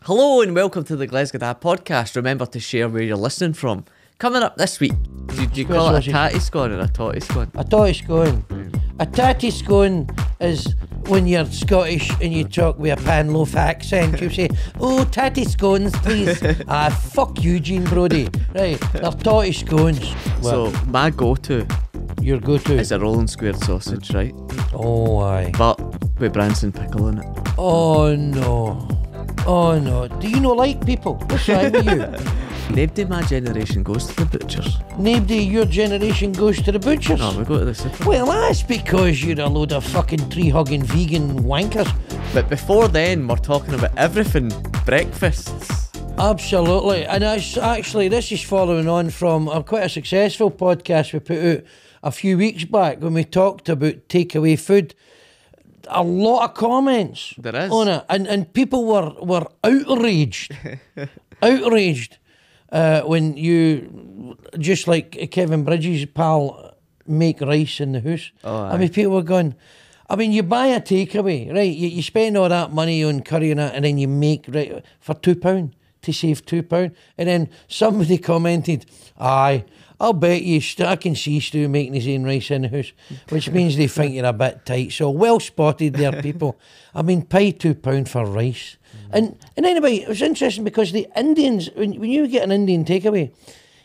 Hello and welcome to the Glesga podcast. Remember to share where you're listening from. Coming up this week, do you call it a tatty scone or a totty scone? A totty scone. A tatty scone is when you're Scottish and you talk with a pan loaf accent. You say, "Oh, tatty scones, please." Fuck you, Gene Brody. Right, they're totty scones. So my go-to, your go-to is a rolling square sausage, right? Oh, aye. But with Branston Pickle in it. Oh no. Oh no. Do you not like people? What's wrong with you? Nobody my generation goes to the butchers. Nobody your generation goes to the butchers? No, we go to the super. Well, that's because you're a load of fucking tree-hugging vegan wankers. But before then, we're talking about everything. Breakfasts. Absolutely. And actually, this is following on from quite a successful podcast we put out a few weeks back when we talked about takeaway food. A lot of comments there is on it, and people were outraged. Outraged. When you, just like Kevin Bridges' pal, make rice in the house. Oh, I mean, people were going, I mean, you buy a takeaway, right? You spend all that money on curry and that, and then you make, right, for £2 to save £2. And then somebody commented, aye, I'll bet you, I can see Stu making his own rice in the house, which means they think you're a bit tight. So well spotted there, people. I mean, pay £2 for rice. And anyway, it was interesting because the Indians, when you get an Indian takeaway,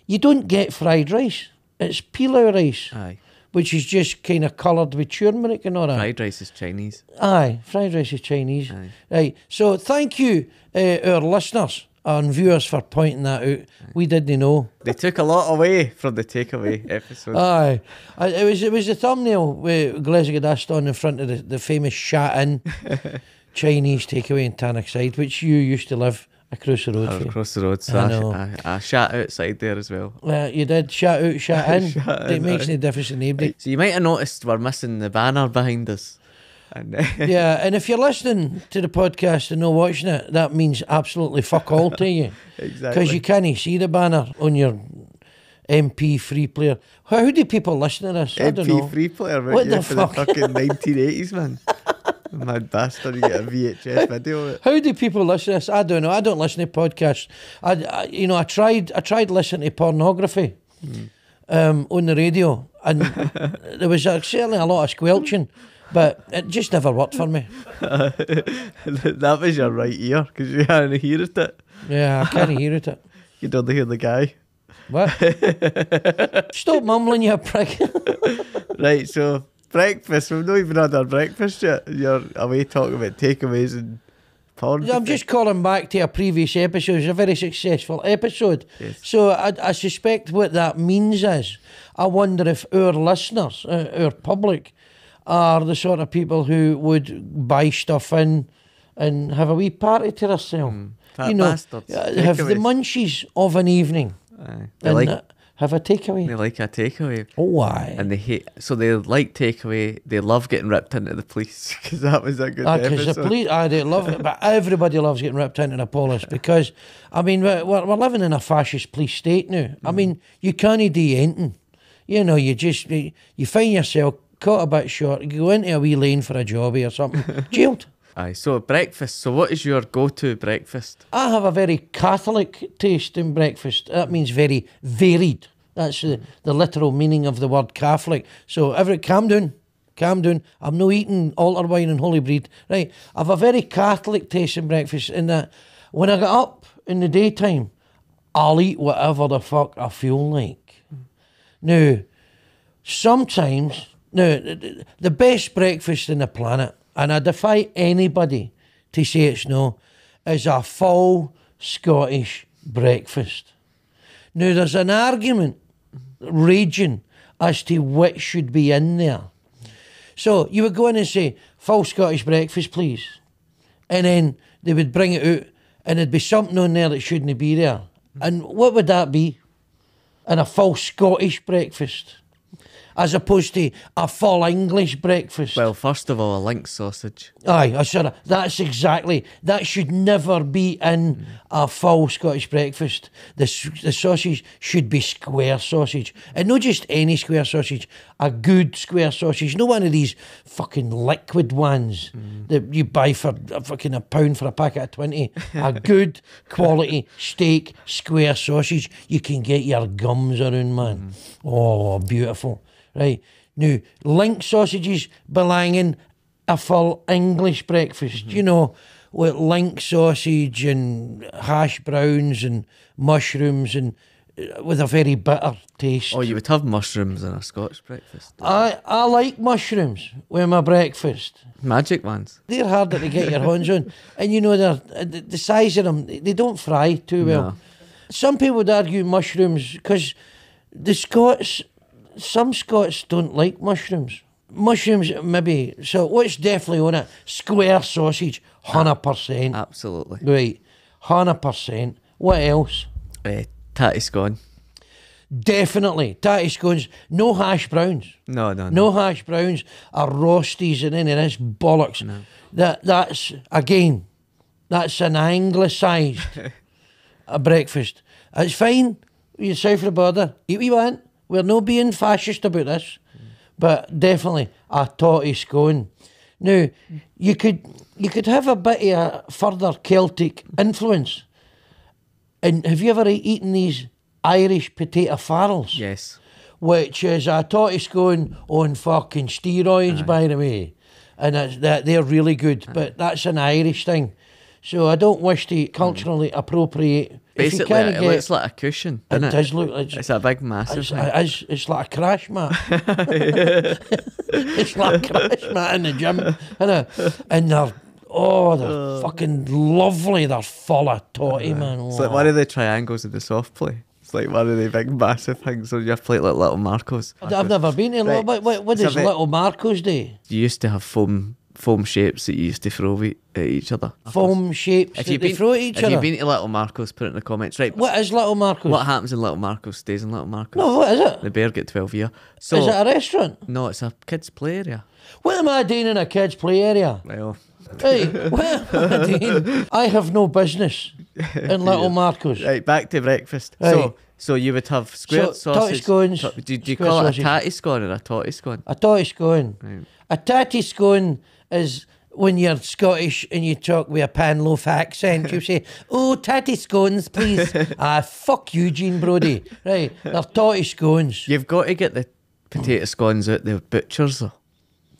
you don't get fried rice. It's pilau rice. Aye. Which is just kind of coloured with turmeric and all that. Fried rice is Chinese. Aye, fried rice is Chinese. Aye. Right, so thank you, our listeners and viewers, for pointing that out. Aye. We didn't know. They took a lot away from the takeaway episode. Aye. It was the thumbnail with Glesga dashed on in front of the famous Shat-In Chinese takeaway in Tannockside, which you used to live across the road. Across the road, so I shat outside there as well. You did shat out, shat in. It in, makes no difference to anybody. So you might have noticed we're missing the banner behind us. And yeah, and if you're listening to the podcast and not watching it, that means absolutely fuck all to you. Exactly. Because you can't see the banner on your MP3 player. How do people listen to this? I don't know. MP3 player, what the for fuck? the fucking 1980s, man. Mad bastard, you get a VHS video of it. How do people listen to this? I don't know. I don't listen to podcasts. I tried listening to pornography on the radio, and there was certainly a lot of squelching, but it just never worked for me. That was your right ear, because you hadn't heard it. Yeah, I can't hear it. You don't hear the guy. What? Stop mumbling, you prick. Right, so breakfast. We've not even had our breakfast yet. You're away talking about takeaways and porn. I'm just calling back to a previous episode. It's a very successful episode. Yes. So I suspect what that means is, I wonder if our listeners, our public, are the sort of people who would buy stuff in and have a wee party to themselves. Bastards. Have the munchies of an evening. Aye. And have a takeaway. They like a takeaway. Oh, why? And they hate, so they like takeaway. They love getting ripped into the police, because that was a good episode. Because the police, they love it, but everybody loves getting ripped into the police because, I mean, we're living in a fascist police state now. I mean, you can't do anything. You know, you find yourself caught a bit short, you go into a wee lane for a jobby or something, jailed. Aye, so breakfast. So what is your go-to breakfast? I have a very Catholic taste in breakfast. That means very varied. That's the literal meaning of the word Catholic. So calm down. I'm no eating altar wine and holy bread. Right, I have a very Catholic taste in breakfast in that when I get up in the daytime, I'll eat whatever the fuck I feel like. Now, sometimes, the best breakfast in the planet, and I defy anybody to say it's no, is a full Scottish breakfast. Now, there's an argument raging as to which should be in there. So you would go in and say, full Scottish breakfast, please. And then they would bring it out, and there'd be something on there that shouldn't be there. And what would that be? In a full Scottish breakfast? as opposed to a full English breakfast. Well, first of all, a link sausage. Aye, that's exactly. That should never be in a full Scottish breakfast. The sausage should be square sausage. And not just any square sausage, a good square sausage. No one of these fucking liquid ones that you buy for a pound for a packet of 20. A good quality steak square sausage. You can get your gums around, man. Oh, beautiful. Right. Now, link sausages belong in a full English breakfast, you know, with link sausage and hash browns and mushrooms and with a very bitter taste. Oh, you would have mushrooms in a Scottish breakfast. I like mushrooms with my breakfast. Magic ones. They're harder to get your hands on. And you know, the size of them, they don't fry too well. No. Some people would argue mushrooms because some Scots don't like mushrooms. Mushrooms, maybe. So what's definitely on it? Square sausage, 100%. Absolutely. Right, 100%. What else? Tatty scone. Definitely. Tatty scones. No hash browns. No. Hash browns or roasties and any of this bollocks. No. That's an anglicised a breakfast. It's fine. You're south of the border. Eat what you want. We're not being fascist about this. But definitely a totty scone. Now, you could have a bit of a further Celtic influence. And have you ever eaten these Irish potato farrells? Yes. Which is a totty scone on fucking steroids, by the way. And they're really good. But that's an Irish thing. So I don't wish to culturally appropriate. Basically, it looks like a cushion, doesn't it? It does look like... It's a big, massive thing. It's like a crash mat. It's like a crash mat in the gym. And they're fucking lovely. They're full of totty, man. It's like one of the triangles in the soft play. It's like one of the big, massive things on your plate, like Little Marco's. I've never been to what does Little Marco's do? You used to have foam shapes that you used to throw at each other. Foam shapes that they throw at each other? If you've been to Little Marco's, put it in the comments. Right. What is Little Marco's? What happens in Little Marco's stays in Little Marco's. No, what is it? The bear get 12 year. So, is it a restaurant? No, it's a kids' play area. What am I doing in a kids' play area? Well... Hey, what am I doing? I have no business in Little Marco's. Right, back to breakfast. Right. So you would have squared sausage. Totty scones. Do you call it a tatty scone or a totty scone? A totty scone. Right. A tatty scone is when you're Scottish and you talk with a pan loaf accent. You say, "Oh, tatty scones, please." Fuck you, Gene Brody. Right, they're totty scones. You've got to get the potato scones out the butchers though.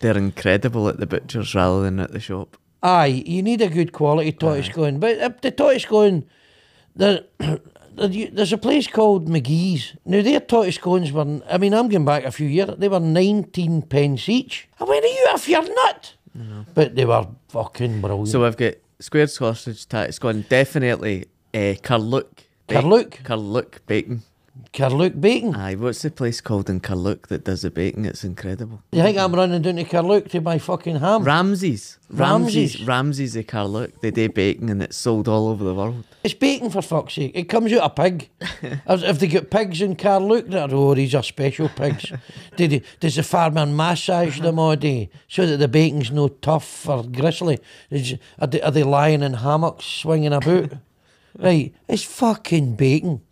They're incredible at the butchers rather than at the shop. Aye, you need a good quality totty scone. But the totty scone, there's a place called McGee's. Now, their totty scones were, I mean, I'm going back a few years, they were 19 pence each. I went, are you off your nut? But they were fucking brilliant. So we've got squared sausage, tatty scone, definitely Carluke. Carluke bacon. Carluke bacon? Aye, what's the place called in Carluke that does the bacon? It's incredible. You think I'm running down to Carluke to buy fucking ham? Ramsay's of Carluke. They do bacon and it's sold all over the world. It's bacon for fuck's sake. It comes out of pig. If they get pigs in Carluke, these are special pigs. Does the farmer massage them all day so that the bacon's no tough or gristly? Are they lying in hammocks swinging about? Right, it's fucking bacon.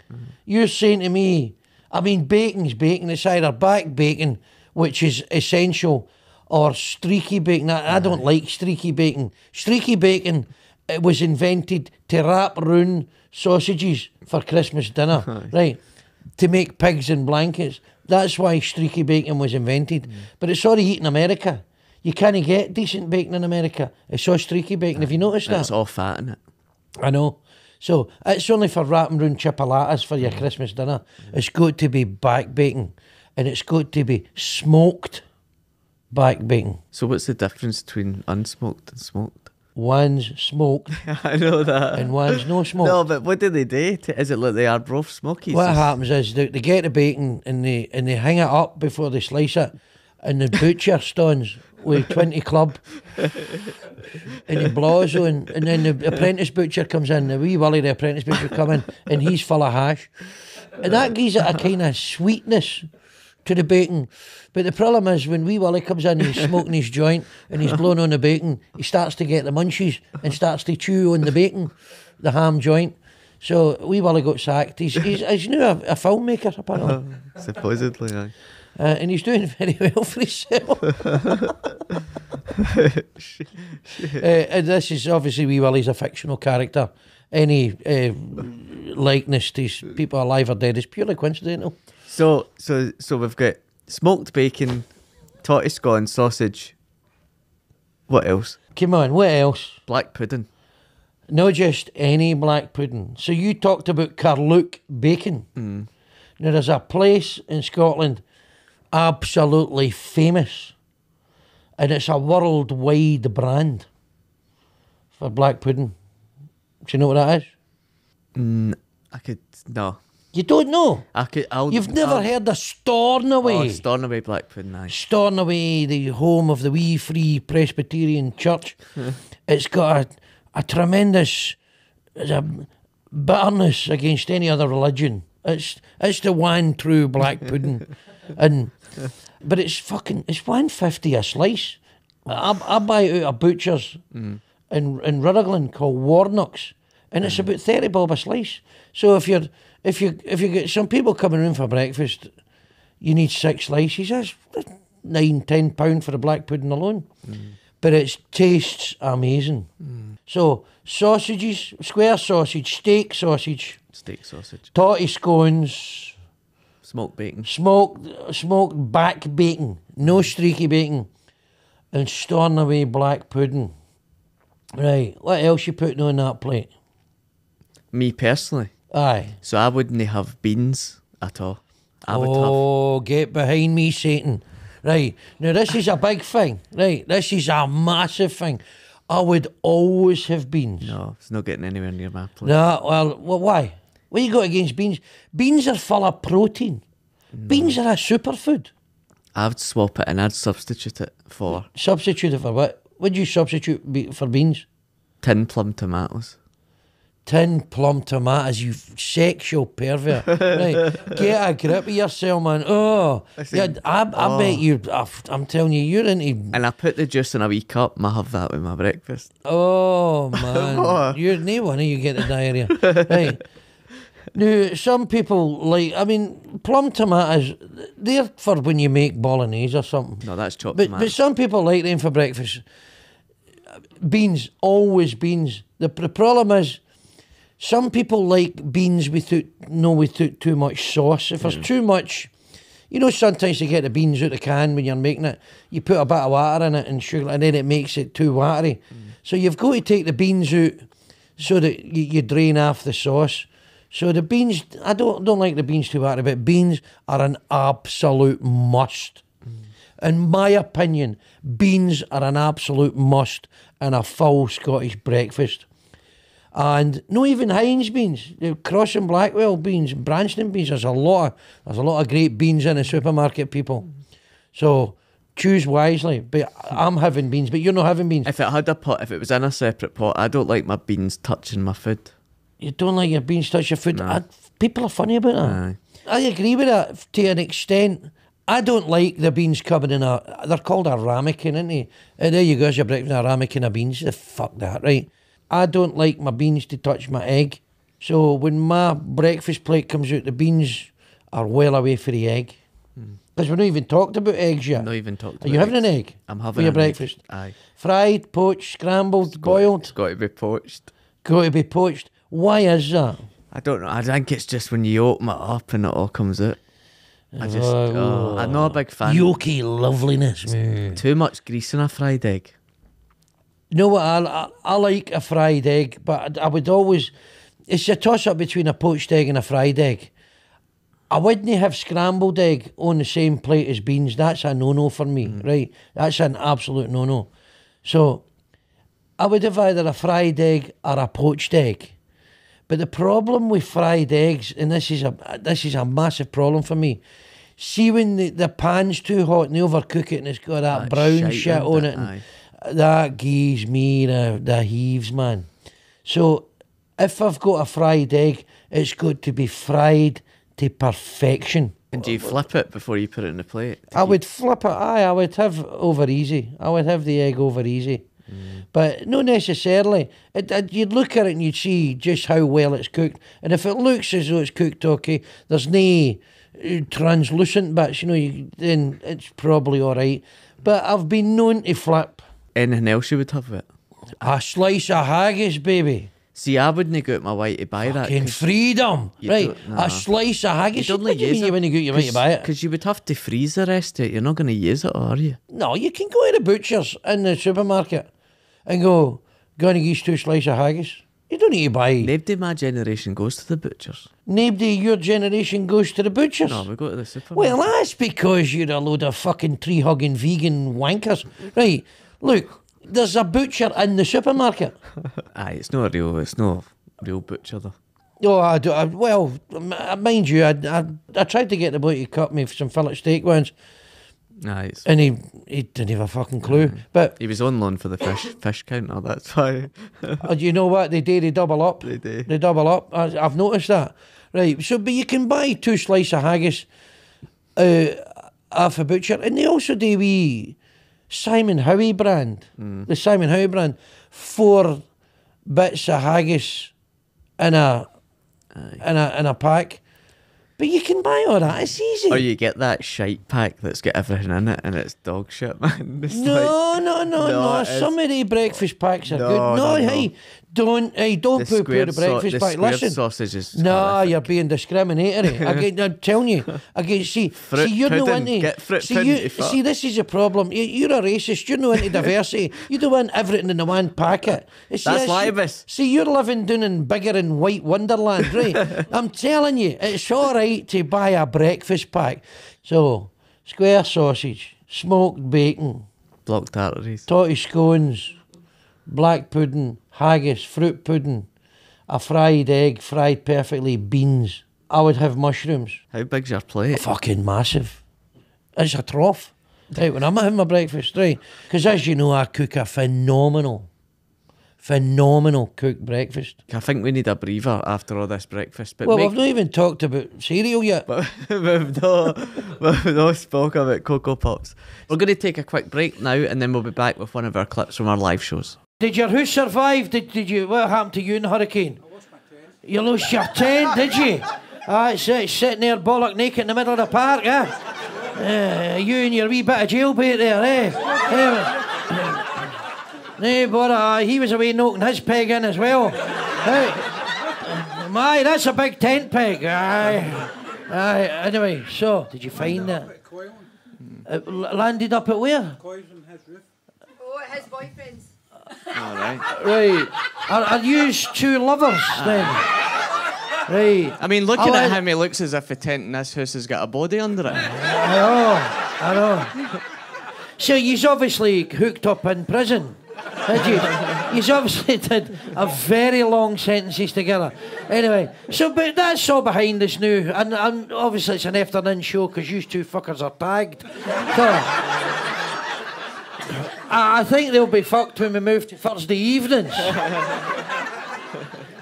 You're saying to me, I mean, bacon's bacon. It's either back bacon, which is essential, or streaky bacon. I don't like streaky bacon. Streaky bacon, it was invented to wrap round sausages for Christmas dinner, right? To make pigs in blankets. That's why streaky bacon was invented. But it's already eaten in America. You can't get decent bacon in America. It's all streaky bacon. Have you noticed that? It's all fat in it. I know. So it's only for wrapping round chipolatas for your Christmas dinner. It's got to be back bacon, and it's got to be smoked back bacon. So what's the difference between unsmoked and smoked? One's smoked. I know that. And one's no smoked. No, but what do they do? Is it like they are both smokies? What happens is they get the bacon and they hang it up before they slice it, and the butcher stands with 20 club and he blows on, and then the apprentice butcher comes in, the wee Willie, the apprentice butcher come in, and he's full of hash, and that gives it a kind of sweetness to the bacon. But the problem is when Wee Willie comes in and he's smoking his joint and he's blowing on the bacon, he starts to get the munchies and starts to chew on the bacon, the ham joint. So Wee Willie got sacked. He's now a filmmaker, apparently. Supposedly, aye. And he's doing very well for himself. And this is obviously Wee Willie's a fictional character. Any likeness to people alive or dead is purely coincidental. So we've got smoked bacon, totty scone, sausage. What else? Come on, what else? Black pudding. Not just any black pudding. So you talked about Carluke bacon. Now there's a place in Scotland absolutely famous, and it's a worldwide brand for black pudding. Do you know what that is? No. You don't know? You've never I'll, heard of Stornoway? Oh, Stornoway black pudding, aye. Stornoway, the home of the wee free Presbyterian church. It's got a tremendous bitterness against any other religion. It's the one true black pudding. But it's $1.50 a slice. I buy it out of butchers in Rutherglen called Warnock's, and it's about 30 bob a slice. So if you get some people coming in for breakfast, you need 6 slices. That's £9-10 for the black pudding alone. But it tastes amazing. So sausages, square sausage, steak sausage, totty scones, smoked bacon, smoked back bacon, no streaky bacon, and Stornoway black pudding. Right, what else you putting on that plate? Me personally, aye. So I wouldn't have beans at all. Get behind me, Satan. Right, now this is a big thing. Right, this is a massive thing. I would always have beans. No, it's not getting anywhere near my plate. No, well, why? What you got against beans? Beans are full of protein. No. Beans are a superfood. I would swap it and I'd substitute it for... Substitute it for what? Would you substitute for beans? Tin plum tomatoes. Tin plum tomatoes, you sexual pervert. Right, get a grip of yourself, man. I bet you, I'm telling you, you're into... And I put the juice in a wee cup and I have that with my breakfast. Oh, man. You're no one of you get the diarrhea. Right. Now, some people plum tomatoes, they're for when you make bolognese or something. No, that's chopped tomatoes. But some people like them for breakfast. Beans, always beans. The problem is, some people like beans without too much sauce. If there's too much, sometimes you get the beans out of the can when you're making it, you put a bit of water in it and sugar, and then it makes it too watery. So you've got to take the beans out so that you drain off the sauce. So the beans, I don't like the beans too watery, but beans are an absolute must. In my opinion, beans are an absolute must in a full Scottish breakfast. And not even Heinz beans, Cross and Blackwell beans, Branston beans. There's a lot of great beans in the supermarket, people. So choose wisely. But I'm having beans, but you're not having beans. If it was in a separate pot, I don't like my beans touching my food. You don't like your beans touch your food? No. People are funny about that. Aye. I agree with that to an extent. I don't like the beans coming in they're called a ramekin, aren't they? And there you go, it's your breakfast, a ramekin of beans. Fuck that, right? I don't like my beans to touch my egg. So when my breakfast plate comes out, the beans are well away for the egg. Because we've not even talked about eggs yet. Not even talked about Are you having an egg? I'm having for your breakfast. Aye. Fried, poached, scrambled, boiled? It's got to be poached. Got to be poached. Why is that? I don't know. I think it's just when you open it up and it all comes out. I'm not a big fan. Yolky loveliness. Too much grease in a fried egg. You know what? I like a fried egg, but I would always... It's a toss-up between a poached egg and a fried egg. I wouldn't have scrambled egg on the same plate as beans. That's a no-no for me, right? That's an absolute no-no. So, I would have either a fried egg or a poached egg. But the problem with fried eggs, and this is a massive problem for me, see when the pan's too hot and they overcook it and it's got that brown shit on it, and that gives me the heaves, man. So if I've got a fried egg, it's got to be fried to perfection. And do you flip it before you put it in the plate? I would flip it. Aye, I would have over easy. I would have the egg over easy. But not necessarily. You'd look at it and you'd see just how well it's cooked. And if it looks as though it's cooked okay, there's no translucent bits, then it's probably all right. But I've been known to flip. Anything else you would have with it? A slice of haggis, baby. See, I wouldn't go out my way to buy that. Fucking freedom. Right, a slice of haggis. You'd only What do you use mean you it wouldn't go out your way to buy it? Because you would have to freeze the rest of it. You're not going to use it, are you? No, you can go to the butcher's in the supermarket and go, going to use 2 slices of haggis. You don't need to buy. Nobody my generation goes to the butcher's. Nobody your generation goes to the butcher's. No, we go to the supermarket. Well, that's because you're a load of fucking tree-hugging vegan wankers. Right, look, there's a butcher in the supermarket. Aye, it's no real butcher though. Oh, well, mind you, I tried to get the bloke to cut me some fillet steak once, Aye, and he didn't have a fucking clue. But he was on loan for the fish counter, that's why. you know what? They double up. They do. They double up. I've noticed that. Right, so, but you can buy 2 slices of haggis off a butcher, and they also do wee Simon Howie brand. The Simon Howie brand, 4 bits of haggis in a pack. But you can buy all that, it's easy. Or you get that shite pack that's got everything in it and it's dog shit, man. It's No. Some of the breakfast packs are good. No, hey, don't poo poo the breakfast pack. Listen, sausage is no, you're being discriminatory. I'm telling you. See, you're no into. See, this is a problem. You're a racist. You're no into diversity. You don't want everything in the one packet. That's libelous. See, you're living down in bigger and white wonderland, right? I'm telling you, it's all right to buy a breakfast pack. So, square sausage, smoked bacon, blocked arteries, totty scones, black pudding, haggis, fruit pudding, a fried egg, fried perfectly, beans. I would have mushrooms. How big's your plate? Fucking massive. It's a trough. Right, when I'm having my breakfast, right? Because as you know, I cook a phenomenal cooked breakfast. I think we need a breather after all this breakfast. But we've not even talked about cereal yet. But we've not spoke about Cocoa Pops. We're going to take a quick break now and then we'll be back with one of our clips from our live shows. Did your house survive? Did you? What happened to you in the hurricane? I lost my tent. You lost your tent, did you? It's sitting there bollock naked in the middle of the park, you and your wee bit of jailbait there, Nay, but he was away knocking his peg in as well. My, that's a big tent peg. Aye. Anyway, so did you find that? It landed up at where? Oh, at his boyfriend's. All right. Right. Are you 2 lovers then? Right. I mean, looking at him, he looks as if a tent in this house has got a body under it. I know. So he's obviously hooked up in prison. He's obviously did a very long sentences together. Anyway, but that's all behind us now. And obviously it's an afternoon show because you 2 fuckers are tagged. So, I think they'll be fucked when we move to Thursday evenings.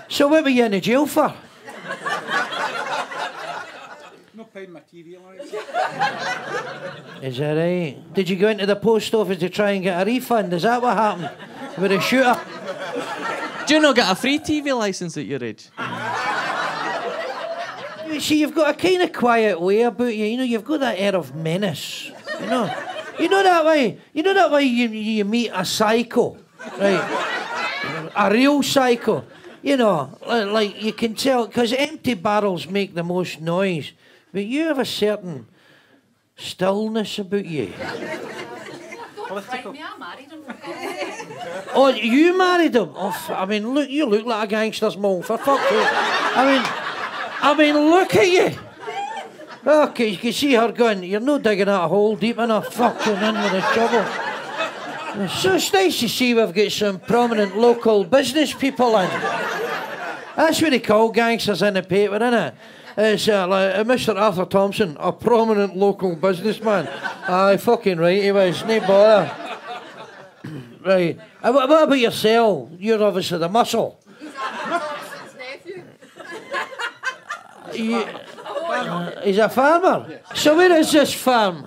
So what were you in the jail for? Not paying my TV license. Is that right? Did you go into the post office to try and get a refund? Is that what happened? With a shooter? Do you not get a free TV licence at your age? You see, you've got a kind of quiet way about you. You've got that air of menace. You know that way you meet a psycho, right? A real psycho. Like you can tell, because empty barrels make the most noise, but you have a certain stillness about you. Don't frighten me, I married him. Oh, you married him? I mean, look, you look like a gangster's mole, for fuck's sake. I mean, look at you. Okay, you can see her going, you're not digging out a hole deep enough, fucking in with the trouble. So it's nice to see we've got some prominent local business people in. That's what they call gangsters in the paper, innit? It's like Mr. Arthur Thompson, a prominent local businessman. Aye, fucking right he was, no bother. Right. What about yourself? You're obviously the muscle. His nephew. He's a farmer? So where is this farm?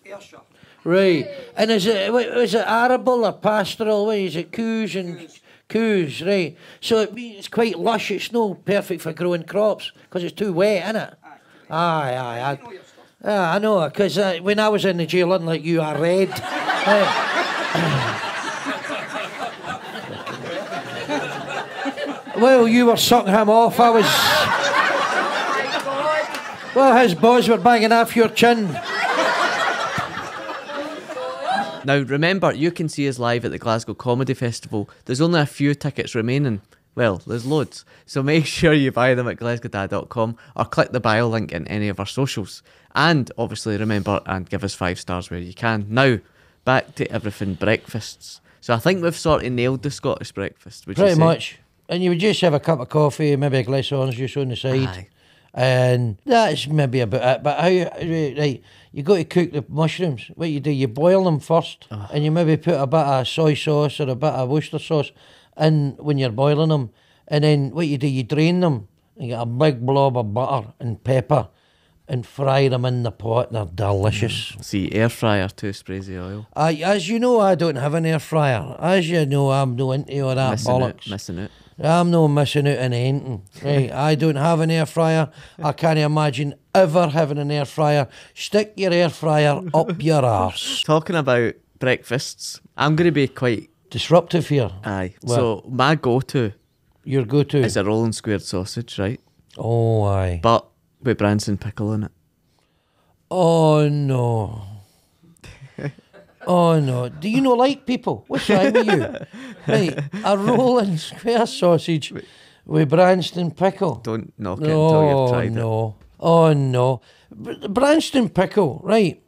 Ayrshire. Right. And is it arable or pastoral? What is it? Coos and coos, right. So it means it's quite lush. It's no perfect for growing crops because it's too wet, isn't it? Aye. I know, because when I was in the jail, unlike you, I read. Well, you were sucking him off. I was. Well, his boys were banging off your chin. Now, remember, you can see us live at the Glasgow Comedy Festival. There's only a few tickets remaining. Well, there's loads. So make sure you buy them at glesga.com or click the bio link in any of our socials. And obviously remember and give us 5 stars where you can. Now, back to everything breakfasts. So I think we've sort of nailed the Scottish breakfast. Would you Pretty say? much. And you would just have a cup of coffee, maybe a glass of orange juice on the side. Aye. And that's maybe about it. But how, right, you got to cook the mushrooms. What you do, you boil them first, and you maybe put a bit of soy sauce or a bit of Worcester sauce in when you're boiling them. And then what you do, you drain them, and you get a big blob of butter and pepper, and fry them in the pot. They're delicious. See, air fryer, 2 sprays of oil. As you know, I don't have an air fryer. As you know, I'm no into all that bollocks. Missing out. I'm no missing out on anything. Right, I don't have an air fryer. I can't imagine ever having an air fryer. Stick your air fryer up your arse. Talking about breakfasts, I'm going to be quite... Disruptive here. Aye. Well, so my go-to your go-to is a rolling squared sausage, right? Oh, aye. But with Branston Pickle in it. Oh, no. Oh, no. Do you not like people? What's wrong with you? Right, a rolling square sausage with Branston Pickle. Don't knock it until you've tried it. Oh, no. Branston Pickle, right.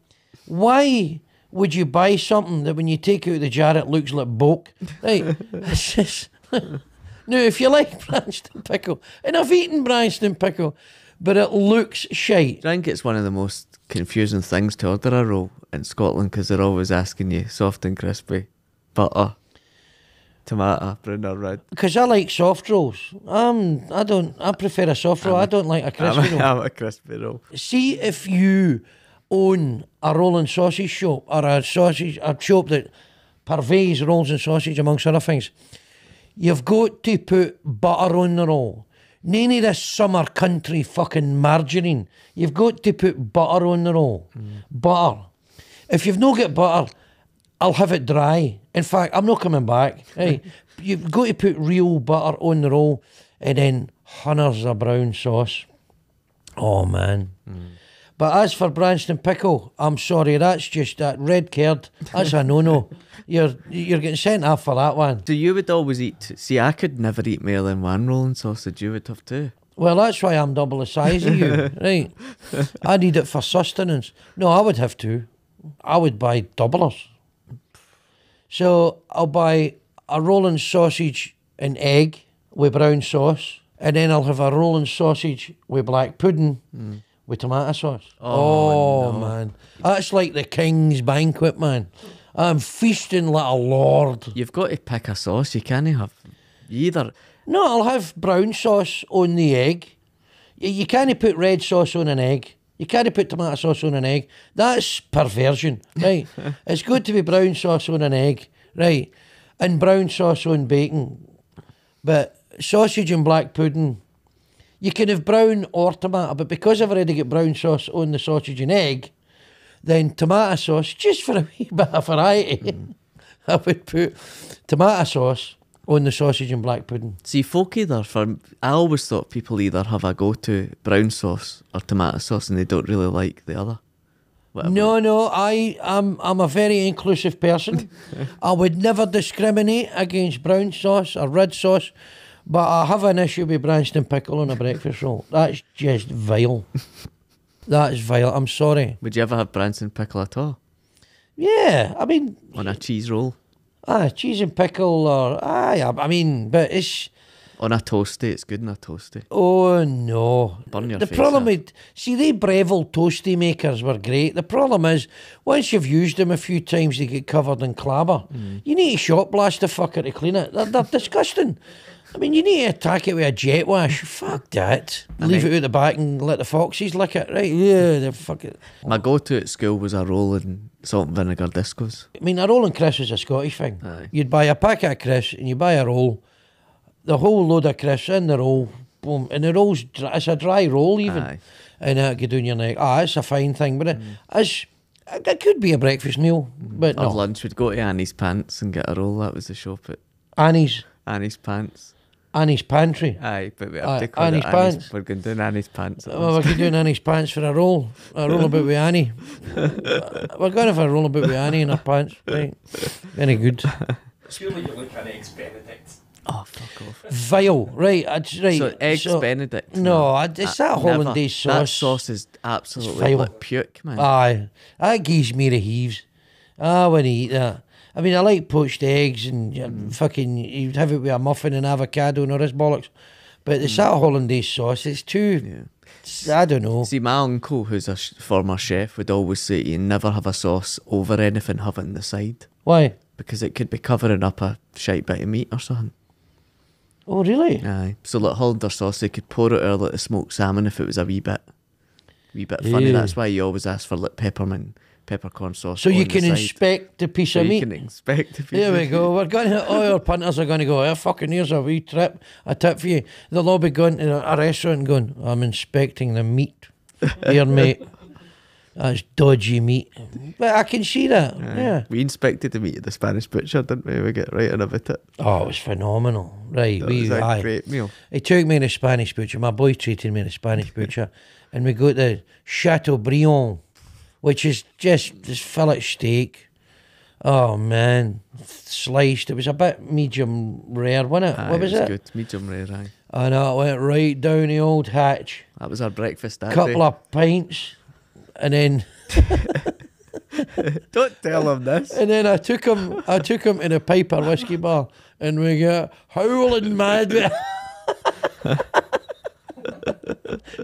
Why would you buy something that when you take out the jar it looks like bulk? Right. It's just... Now, if you like Branston Pickle, and I've eaten Branston Pickle, but it looks shite. I think it's one of the most confusing things to order a roll in Scotland because they're always asking you soft and crispy, butter, tomato, brown or red. Because I like soft rolls. I prefer a soft roll. I don't like a crispy roll. I'm a crispy roll. See if you own a rolling sausage shop or a shop that purveys rolls and sausage amongst other things. You've got to put butter on the roll. None of this summer country fucking margarine. You've got to put butter on the roll. Butter. If you've not got butter, I'll have it dry. In fact, I'm not coming back. Hey, you've got to put real butter on the roll and then hundreds of brown sauce. Oh, man. But as for Branston Pickle, I'm sorry, that's just that red card. That's a no-no. You're getting sent off for that one. So you would always eat... See, I could never eat more than one rolling sausage. You would have two. Well, that's why I'm double the size of you, right? I need it for sustenance. No, I would have two. I would buy doublers. So I'll buy a rolling sausage and egg with brown sauce, and then I'll have a rolling sausage with black pudding with tomato sauce. Oh, no. Man. That's like the king's banquet, man. I'm feasting like a lord. You've got to pick a sauce. You can't have either. No, I'll have brown sauce on the egg. You can't put red sauce on an egg. You can't put tomato sauce on an egg. That's perversion, right? It's good to be brown sauce on an egg, right? And brown sauce on bacon. But sausage and black pudding, you can have brown or tomato, but because I've already got brown sauce on the sausage and egg, then tomato sauce, just for a wee bit of variety, I would put tomato sauce on the sausage and black pudding. See, folk I always thought people either have a go-to brown sauce or tomato sauce and they don't really like the other. Whatever. No, I'm a very inclusive person. I would never discriminate against brown sauce or red sauce, but I have an issue with Branston Pickle on a breakfast roll. That's just vile. That's vile. I'm sorry. Would you ever have Branston Pickle at all? Yeah, I mean... On a cheese roll? Cheese and pickle or... I mean, but it's... On a toasty, it's good on a toasty. Oh, no. Burn your the face problem off. with... See, they Breville toasty makers were great. The problem is, once you've used them a few times, they get covered in clabber. You need to shot blast the fucker to clean it. They're disgusting. I mean, you need to attack it with a jet wash. Fuck that. Leave it out the back and let the foxes lick it. Right, yeah, they fuck it. My go-to at school was a roll and salt and vinegar discos. I mean, a roll and crisp is a Scottish thing. Aye. You'd buy a packet of crisps and you buy a roll, the whole load of crisps in the roll, boom, and the roll's it's a dry roll even. Aye. And it get down your neck. It's a fine thing, but it could be a breakfast meal, but Or no. lunch, we'd go to Annie's Pants and get a roll. That was the shop at Annie's Pants. Pantry. Aye, but we have to call Annie's it Pants. We're going down Annie's Pants. Well, we're doing Annie's pants for a roll about with Annie. We're going for a roll about with Annie in her pants, right? Very good. Surely you look at Eggs Benedict. Oh, fuck off. Vile, right? Right. So, Eggs Benedict. No, it's that never. hollandaise sauce. That sauce is absolutely vile. like puke, man. Aye, that gives me the heaves. I wouldn't eat that. I mean, I like poached eggs and fucking, you'd have it with a muffin and avocado and all this bollocks. But it's that hollandaise sauce, it's too, I don't know. See, my uncle, who's a former chef, would always say you never have a sauce over anything, have it on the side. Why? Because it could be covering up a shite bit of meat or something. Oh, really? Aye. So, like Hollander sauce, they could pour it over like the smoked salmon if it was a wee bit funny. Ew. That's why you always ask for like peppercorn sauce. So you on the can side. inspect the piece So of you meat. can inspect the piece There of we meat. go. We're going to, all our punters are going to go, fucking here's a wee a tip for you. They'll all be going to a restaurant and going, I'm inspecting the meat here, mate. That's dodgy meat. But I can see that, yeah. We inspected the meat at the Spanish butcher, didn't we? We get right on about it. Oh, it was phenomenal. Right, That was a great meal. He took me to the Spanish butcher. My boy treated me to the Spanish butcher. And we go to Chateaubriand, which is just this fillet steak. Oh, man. Sliced. It was a bit medium rare, wasn't it? Aye, What was it? Good. Medium rare, aye. I know, it went right down the old hatch. That was our breakfast that Couple day. of pints. And then Don't tell him this. and then I took him to the Piper whiskey bar and we got howling mad.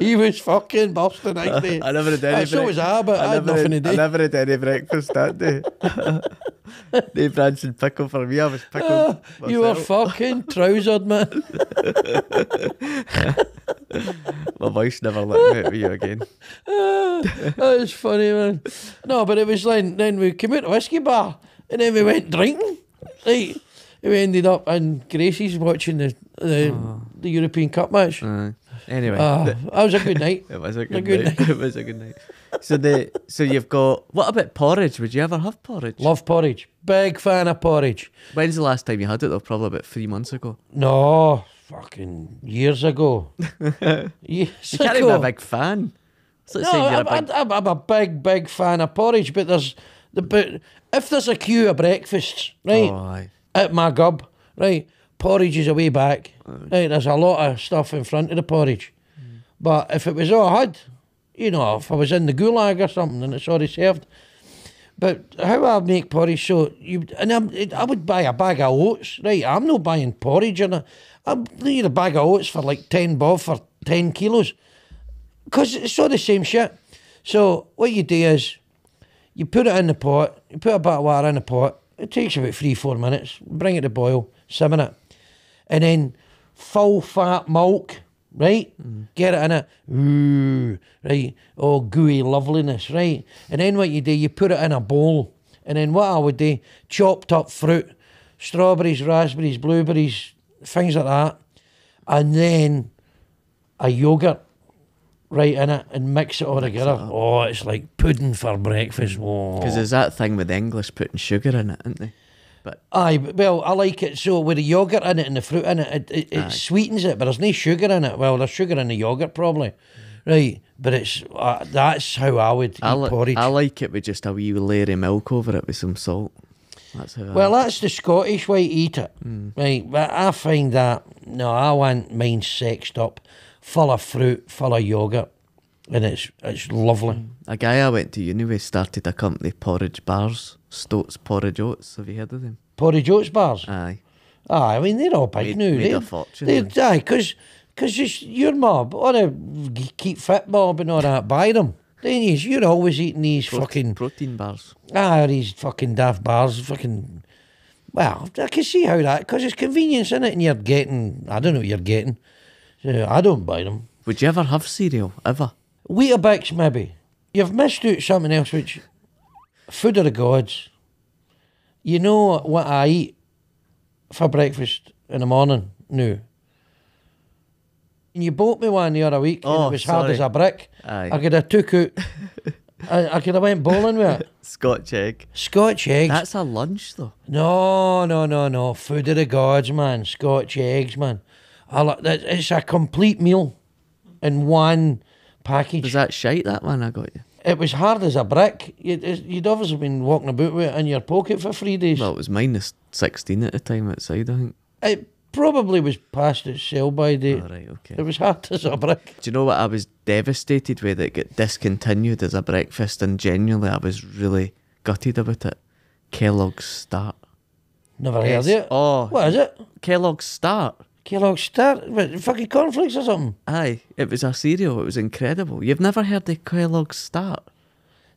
He was fucking bursting next day. I never had any So was I, but I had nothing to do. I never had any breakfast that day. No Branston Pickle for me. I was pickled. You were myself. fucking trousered, man. My voice never let me at you again. That was funny, man. No, but it was like, then we came out to the whiskey bar and then we went drinking. Right. We ended up in Gracie's watching the European Cup match. Anyway, That was a good night. it was a good night. It was a good night. So you've got, what about porridge? Would you ever have porridge? Love porridge. Big fan of porridge. When's the last time you had it though? Probably about 3 months ago. No, fucking years ago. Years You can't even be a big fan. It's like No, saying you're a big... I'm a big fan of porridge, but if there's a queue of breakfasts, right, Oh, aye. at my gub, right, porridge is a way back. Right, there's a lot of stuff in front of the porridge. But if it was all I had, you know, if I was in the gulag or something and it's already served. But how I make porridge, so I would buy a bag of oats, right? I'm not buying porridge, and I need a bag of oats for like 10 bob for 10 kilos. Because it's all the same shit. So what you do is, you put it in the pot, you put a bit of water in the pot, it takes about 3-4 minutes, bring it to boil, simmer it, and then full fat milk, right? Get it in it, ooh, right? Oh, gooey loveliness, right? And then what you do, you put it in a bowl, and then what I would do, chopped up fruit, strawberries, raspberries, blueberries, things like that, and then a yoghurt right in it and mix it all together. Oh, it's like pudding for breakfast. Because there's that thing with the English putting sugar in it, isn't they? But Aye, well, I like it so with the yoghurt in it and the fruit in it, it sweetens it, but there's no sugar in it. Well, there's sugar in the yoghurt probably, right? But it's that's how I would eat porridge. I like it with just a wee layer of milk over it with some salt. That's how Well, that's the Scottish way to eat it, right? But I find that, no, I want mine sexed up, full of fruit, full of yoghurt, and it's lovely. A guy I went to uni with started a company, Porridge Bars, Stoats Porridge Oats. Have you heard of them? Porridge oats bars? Aye. Aye, I mean, they're all big now. Made a fortune. Aye, because your mob, all the keep fit mob and all that, buy them. Then you're always eating these fucking... protein bars. These fucking daft bars, fucking Well, I can see how that, because it's convenience in it, and you're getting, I don't know what you're getting. So I don't buy them. Would you ever have cereal? Ever? Weetabix, maybe. You've missed out something else, which food of the gods. You know what I eat for breakfast in the morning? No. And you bought me one the other week, and Oh, it was hard sorry. as a brick. Aye. I could have took out. I could have went bowling with it. Scotch egg. Scotch eggs. That's a lunch though. No. Food of the gods, man. Scotch eggs, man. It's a complete meal in one package. Was that shite, that one I got you? It was hard as a brick. You'd obviously been walking about with it in your pocket for 3 days. Well, it was -16 at the time outside, I think. It probably was past its sell-by date. Alright, okay. It was hard as a brick. Do you know what I was devastated with? It got discontinued as a breakfast, and genuinely I was really gutted about it. Kellogg's Start. Never heard of it. Oh, What is it? Kellogg's Start. Kellogg's Start? What, fucking cornflakes or something? Aye, it was a cereal. It was incredible. You've never heard of Kellogg's Start?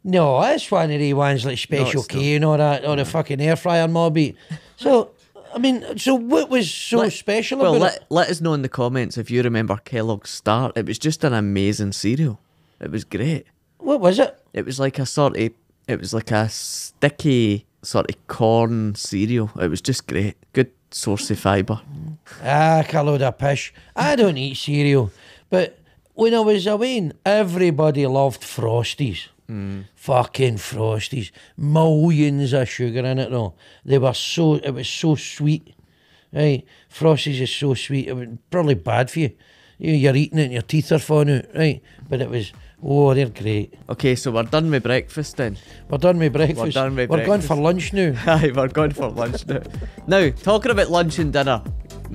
No, it's one of the ones like Special it's K and all that, or the fucking air fryer mobby. So, I mean, so what was so special Well, about it? let us know in the comments if you remember Kellogg's Start. It was just an amazing cereal. It was great. What was it? It was like a sticky sort of corn cereal. It was just great. Good source of fibre. Ah, a load of pish. I don't eat cereal, but when I was away, everybody loved Frosties. Fucking Frosties. Millions of sugar in it though. It was so sweet. Right? Frosties is so sweet. It was probably bad for you. You're eating it and your teeth are falling out, right? But it was, they're great. Okay, so we're done with breakfast then. We're done with breakfast. We're done with going breakfast. for lunch now. Aye, we're going for lunch now. Now, talking about lunch and dinner,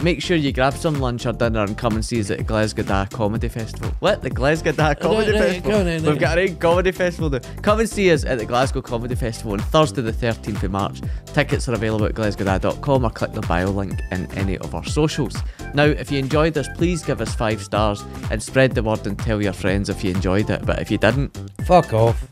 make sure you grab some lunch or dinner and come and see us at the Glesga Comedy Festival. What? The Glesga Comedy Right, Festival? go on then, We've got a right comedy festival now. Come and see us at the Glasgow Comedy Festival on Thursday the 13th of March. Tickets are available at glesga.com or click the bio link in any of our socials. Now, if you enjoyed this, please give us 5 stars and spread the word and tell your friends if you enjoyed it. But if you didn't, Fuck off.